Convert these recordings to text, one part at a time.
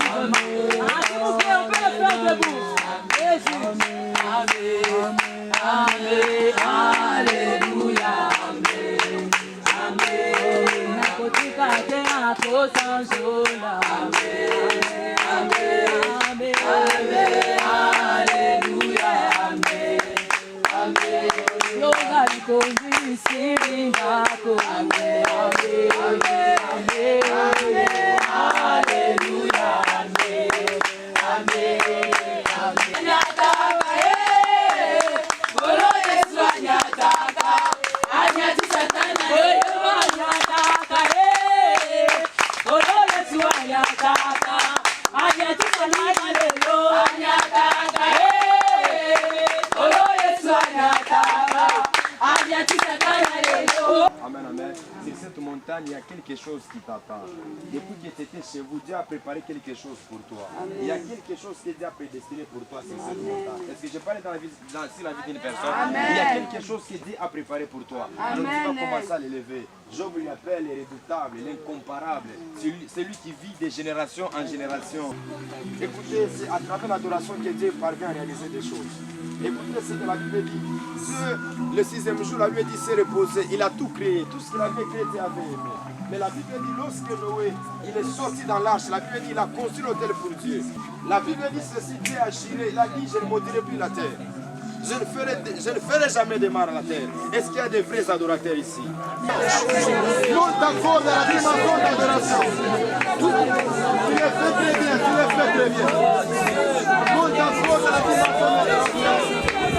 on peut le faire debout. Jésus. Amen. Amen. Alléluia. Amen. Amen. Nakotika te akosanjola. Amen. Amen. Amen. Alléluia. Amen. Amen. Yoga likonzi sirindako. Amen. Amen. Amen. Amen. Alléluia. Amen. Amen. Amen. Nyataka Golo Yesu anyataka. Anyati satana anyataka. Golo Yesu anyataka. Anyati satana anyataka. Golo Yesu anyataka. Anyati satana Amen, amen. Sur cette montagne, il y a quelque chose qui t'attend. Depuis que tu étais chez vous, Dieu a préparé quelque chose pour toi. Amen. Il y a quelque chose que Dieu a prédestiné pour toi sur cette montagne. Est-ce que je parle sur la vie d'une personne? Amen. Il y a quelque chose que Dieu a préparé pour toi. Amen. Alors tu vas commencer à l'élever. Job lui appelle le redoutable, l'incomparable. Celui qui vit de génération en génération. Écoutez, c'est à travers l'adoration que Dieu parvient à réaliser des choses. Écoutez ce que la Bible dit. Dieu, le sixième jour, la Bible dit s'est reposé. Il a tout créé. Tout ce qu'il avait créé, Dieu avait aimé. Mais la Bible dit, lorsque Noé il est sorti dans l'arche, la Bible dit il a construit l'autel pour Dieu. La Bible dit ceci, Dieu a juré. Il a dit je ne maudirai plus la terre. Je ne ferai jamais de mal à la terre. Est-ce qu'il y a des vrais adorateurs ici? Monte encore dans la dimension d'adoration. Tu les fais très bien, tu les fais très bien. Monte encore dans la dimension d'adoration.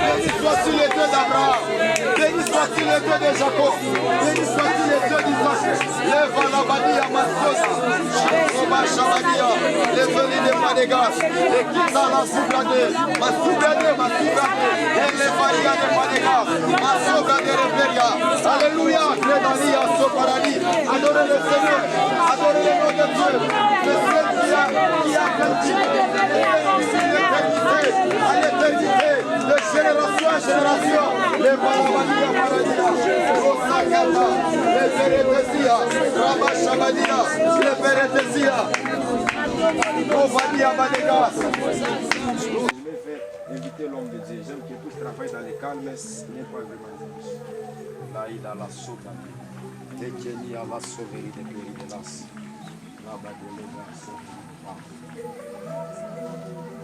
Béni soit-il le Dieu d'Abraham. Béni soit-il le Dieu de Jacob. Béni soit-il le Dieu d'Isaac. Lève la badia Massosa. Oba Shabadia. Les venus de Manégas. Les Kita la Soubrade. Et les Faria de Manégas. Massobra de Reveria. Alléluia. Crédalia Soparali. Adorez le Seigneur. Adorez le nom de Dieu. Le ciel qui a l'éternité. À l'éternité. De génération en génération, les Balabadia Baladia, Osakata, les Beretesia, Rabashabadia, les Beretesia, Ovadia Badegas. Je vais faire inviter l'homme de Dieu. J'aime que tous travaillent dans les calmes, mais ce n'est pas vraiment difficile. Là, il a la sauve. Tekeni a la sauverie de Péridelas. Là-bas, de l'Église.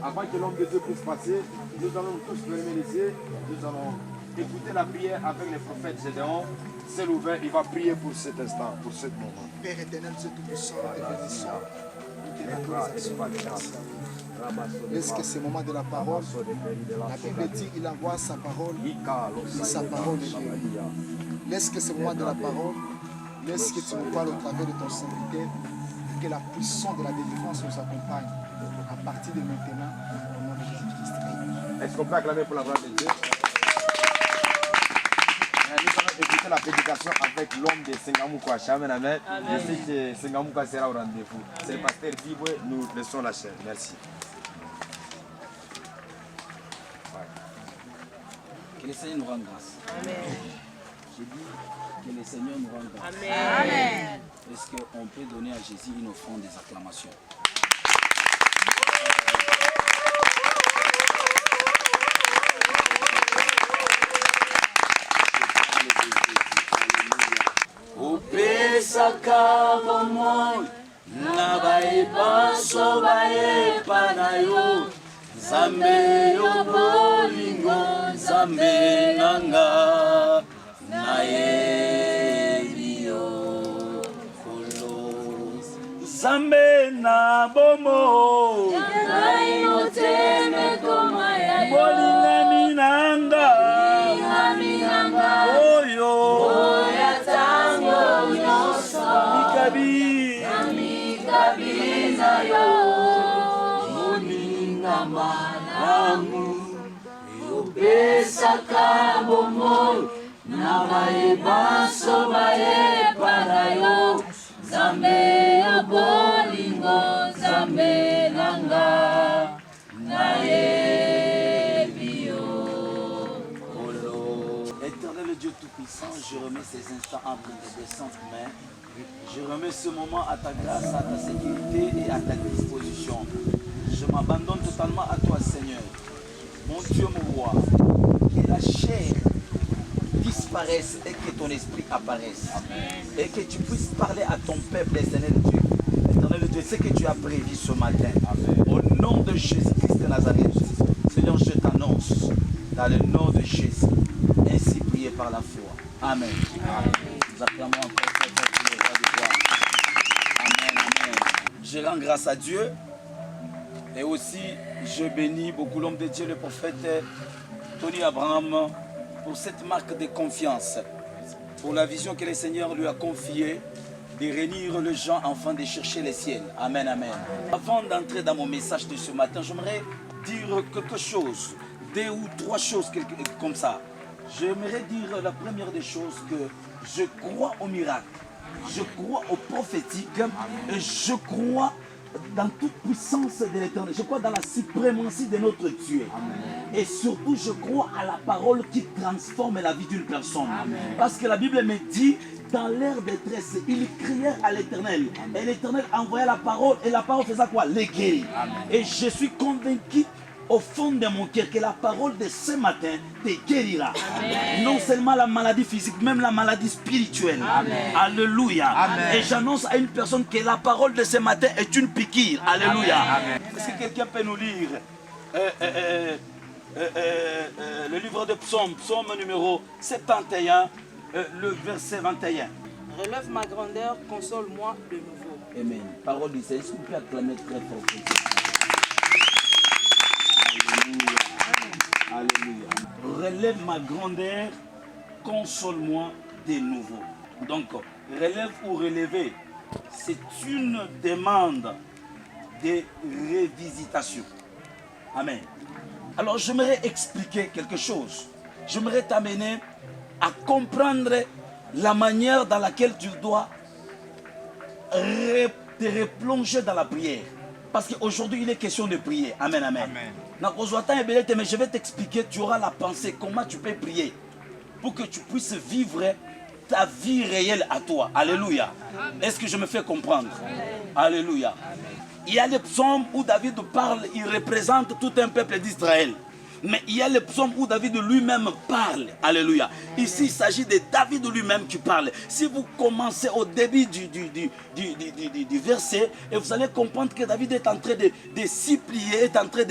Avant que l'homme de Dieu puisse passer, nous allons tous fermer les yeux, nous allons écouter la prière avec le prophète Gédéon. C'est ouvert, il va prier pour cet instant, pour ce moment. Père éternel, Dieu tout-puissant, est-ce que c'est le moment de la parole? La Bible dit qu'il envoie sa parole et sa parole est guérie. Laisse que c'est le moment de la parole, laisse que tu nous parles au travers de ton serviteur et que la puissance de la délivrance nous accompagne à partir de maintenant au nom de Jésus-Christ. Est-ce qu'on peut acclamer pour la gloire de Dieu? Nous allons écouter la prédication avec l'homme de Sengamouko. Amen, amen. Je sais que Sengamouko sera au rendez-vous. C'est le pasteur Diboué, nous laissons la chaîne. Merci. Que le Seigneur nous rende grâce. Amen. J'ai dit que le Seigneur nous rende grâce. Amen. Est-ce qu'on peut donner à Jésus une offrande des acclamations? Opesaka bomoi na baepaso baepa na yo Nzambe yo bolingo Nzambe nanga na yebi yo kolo Nzambe na bomo ngai moteme koma ya yo bolingami nanga oyo Mikabi na yo moninga malamu Opesaka bomoi na baebaso baepa na yo Nzambe yo bolingo Nzambe nanga na yebi yo kolo. Éternel Dieu Tout-Puissant, je remets ces instants entre tes saintes mains. Je remets ce moment à ta grâce, à ta sécurité et à ta disposition. Je m'abandonne totalement à toi, Seigneur. Mon Dieu, mon roi, que la chair disparaisse et que ton esprit apparaisse. Amen. Et que tu puisses parler à ton peuple, éternel Dieu. Éternel Dieu, c'est que tu as prévu ce matin. Amen. Au nom de Jésus-Christ de Nazareth, Seigneur, je t'annonce dans le nom de Jésus, ainsi prié par la foi. Amen. Amen. Nous acclamons encore le roi de gloire. Amen, amen. Je rends grâce à Dieu et aussi je bénis beaucoup l'homme de Dieu, le prophète Tony Abraham, pour cette marque de confiance, pour la vision que le Seigneur lui a confiée de réunir les gens afin de chercher les ciels. Amen, amen. Avant d'entrer dans mon message de ce matin, j'aimerais dire quelque chose, 2 ou 3 choses comme ça. J'aimerais dire la première des choses que je crois au miracle, je crois au prophétique et je crois dans toute puissance de l'éternel. Je crois dans la suprématie de notre Dieu. Amen. Et surtout, je crois à la parole qui transforme la vie d'une personne. Amen. Parce que la Bible me dit, dans leur détresse, ils crièrent à l'éternel. Et l'éternel envoya la parole. Et la parole faisait quoi? Les guérir. Amen. Et je suis convaincu au fond de mon cœur que la parole de ce matin te guérira. Amen. Non seulement la maladie physique, même la maladie spirituelle. Amen. Alléluia. Amen. Et j'annonce à une personne que la parole de ce matin est une piqûre. Alléluia. Amen. Est-ce que quelqu'un peut nous lire le livre de Psaume, Psaume numéro 71, le verset 21. Relève ma grandeur, console-moi de nouveau. Amen. Parole du Seigneur. Est-ce qu'on peut acclamer très fort? Alléluia. Relève ma grandeur, console-moi de nouveau. Donc, relève ou relever, c'est une demande de révisitation. Amen. Alors, j'aimerais expliquer quelque chose. J'aimerais t'amener à comprendre la manière dans laquelle tu dois te replonger dans la prière. Parce qu'aujourd'hui, il est question de prier. Amen, amen. Amen. Mais je vais t'expliquer, tu auras la pensée, comment tu peux prier pour que tu puisses vivre ta vie réelle à toi. Alléluia. Est-ce que je me fais comprendre? Amen. Alléluia. Amen. Il y a les psaumes où David parle, il représente tout un peuple d'Israël. Mais il y a les psaumes où David lui-même parle. Alléluia. Ici, il s'agit de David lui-même qui parle. Si vous commencez au début du verset, et vous allez comprendre que David est en train de supplier, est en train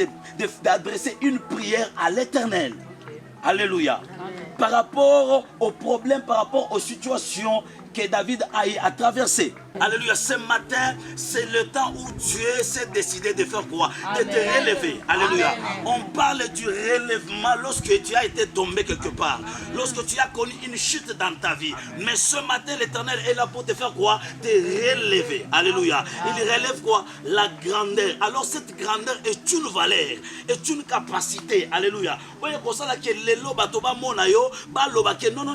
d'adresser une prière à l'Éternel. Alléluia. Par rapport aux problèmes, par rapport aux situations que David a traversées. Alléluia. Ce matin, c'est le temps où Dieu s'est décidé de faire quoi? De te relever. Alléluia. Amen. On parle du relèvement lorsque tu as été tombé quelque part. Lorsque tu as connu une chute dans ta vie. Mais ce matin, l'Éternel est là pour te faire quoi? Te relever. Alléluia. Il relève quoi? La grandeur. Alors cette grandeur est une valeur, est une capacité. Alléluia. Voyez pour ça que les loba toba monayo, ba loba que non.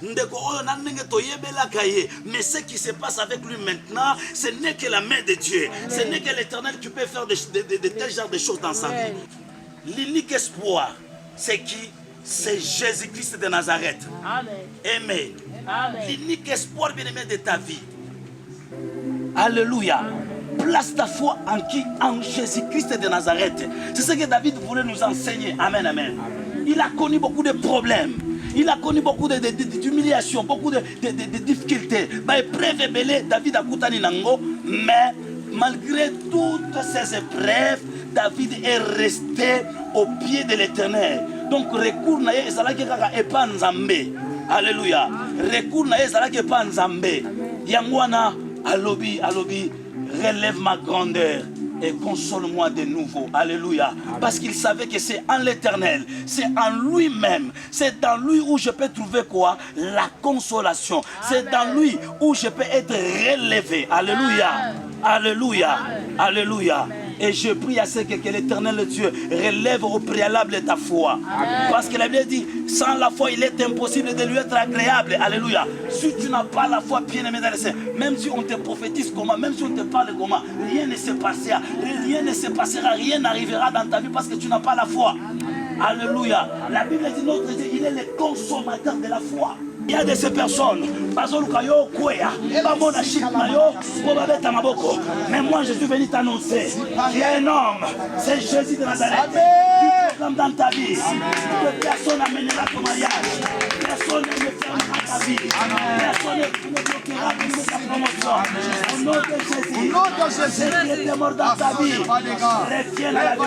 Ndeko oyo na ndenge toyebela kaye. Mais ce qui se passe avec lui maintenant, ce n'est que la main de Dieu. Amen. Ce n'est que l'Éternel qui peut faire de tels genres de choses dans sa vie. L'unique espoir, c'est qui? C'est Jésus-Christ de Nazareth. Amen. Amen. L'unique espoir, bien-aimé, de ta vie. Alléluia. Place ta foi en qui? En Jésus-Christ de Nazareth. C'est ce que David voulait nous enseigner. Amen, amen. Il a connu beaucoup de problèmes. Il a connu beaucoup d'humiliations, beaucoup de difficultés. David a coutani nango, mais malgré toutes ces épreuves, David est resté au pied de l'Éternel. Donc, recours na ye ezalaki kaka epa Nzambe. Alléluia. Recours na ye ezalaki epa Nzambe. Yangwana alobi, relève ma grandeur et console-moi de nouveau. Alléluia. Amen. Parce qu'il savait que c'est en l'Éternel, c'est en lui-même, c'est dans lui où je peux trouver quoi? La consolation. C'est dans lui où je peux être relevé. Alléluia. Amen. Alléluia. Amen. Alléluia. Amen. Et je prie à ce que l'Éternel Dieu relève au préalable ta foi. Amen. Parce que la Bible dit, sans la foi, il est impossible de lui être agréable. Alléluia. Si tu n'as pas la foi, bien-aimé dans le Seigneur, même si on te prophétise comment, même si on te parle comment, rien ne se passera. Rien ne se passera, rien n'arrivera dans ta vie parce que tu n'as pas la foi. Amen. Alléluia. La Bible dit, notre Dieu, il est le consommateur de la foi. Il y a de ces personnes, mais moi je suis venu t'annoncer qu'il y a un homme, c'est Jésus de Nazareth, qui proclame dans ta vie que personne n'amènera ton mariage, personne ne fermera ta vie, personne ne bloquera ta promotion. Au nom de Jésus, ce qui était mort dans ta vie, reviens à la vie.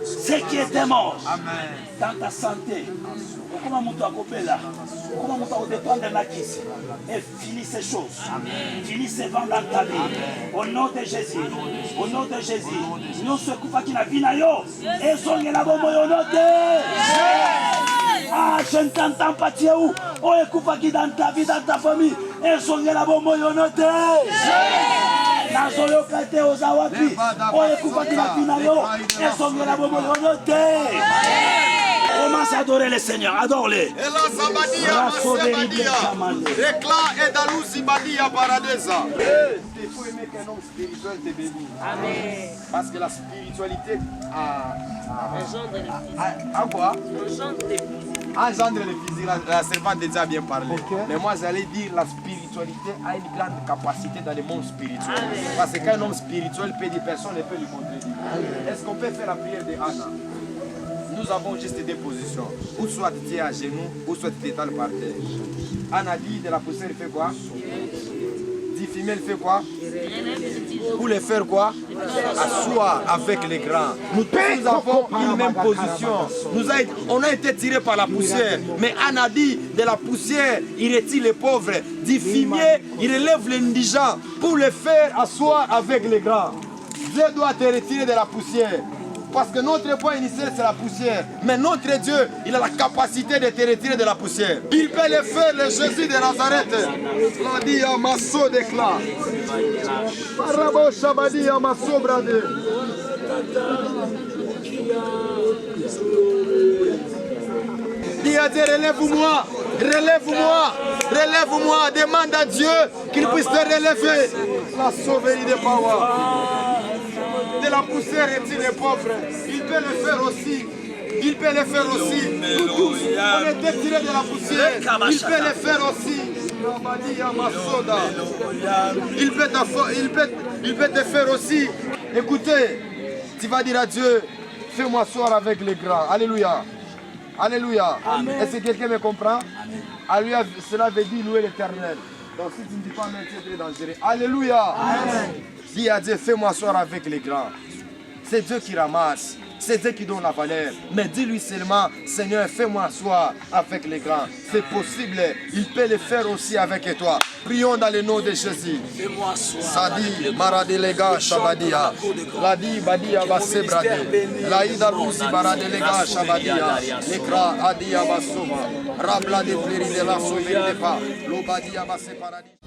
Ce qui était mort dans ta santé, comment mon toit là, comment mon toit dépendre de la kisse, et finis ces choses, finis ces vents dans ta vie, au nom de Jésus, au nom de Jésus, nous se coupons qui n'a vu na yo, et son la bombe au nom de ah, je ne t'entends pas, tu es où? Oh, écoute qui dans ta vie, dans ta famille, et son la bombe au nom de Nazolo kate ozawapi, oh, écoute qui n'a vu na yo, et son la bombe au nom de commence à adorer le Seigneur, adore-les. Il faut aimer qu'un homme spirituel te bénisse. Amen. Parce que la spiritualité quoi? Engendre le physique. La servante déjà bien parlé. Okay. Mais moi j'allais dire la spiritualité a une grande capacité dans le monde spirituel. Amen. Parce que quand un homme spirituel peut dire, personne ne peut lui contredire. Est-ce qu'on peut faire la prière de Anna? Nous avons juste des positions. Ou soit tu es à genoux, ou soit tu t'étales par terre. Anna dit de la poussière, il fait quoi? Dit femelle fait quoi? Pour les faire quoi? Asseoir avec les grands. Nous tous avons une même position. On a été tirés par la poussière. Mais Anna dit de la poussière, il retire les pauvres. Dit fumier, il relève les indigents pour les faire asseoir avec les grands. Dieu doit te retirer de la poussière. Parce que notre point initial c'est la poussière. Mais notre Dieu, il a la capacité de te retirer de la poussière. Il peut le faire, le Jésus de Nazareth. L'a dit à Masso d'éclat. Parabo Shabadi à Masso Brade. Dis à Dieu, relève-moi, relève-moi, relève-moi. Demande à Dieu qu'il puisse te relever. La sauverie de Power. De la poussière retire les pauvres. Il peut le faire aussi. Il peut le faire aussi. Nous tous, on est tirés de la poussière. Il peut le faire aussi. Il peut te faire aussi. Écoutez, tu vas dire à Dieu, fais-moi asseoir avec les grands. Alléluia. Alléluia. Est-ce que quelqu'un me comprend? Alléluia, cela veut dire louer l'Éternel. Donc si tu ne dis pas même, c'est très dangereux. Alléluia. Amen. Dis à Dieu, fais-moi asseoir avec les grands. C'est Dieu qui ramasse. C'est Dieu qui donne la valeur. Mais dis-lui seulement, Seigneur, fais-moi asseoir avec les grands. C'est possible. Il peut le faire aussi avec toi. Prions dans le nom de Jésus. Fais-moi asseoir. Sadi, Maradelega, Shabadia. Ladi, Badia, Basebrade. Laïda, Rousi, Baradelega, Shabadia. Lekra, Adia, Basoma. Rabla de Pleri de la Sauverie de Pas. Lobadia, Baseparadis.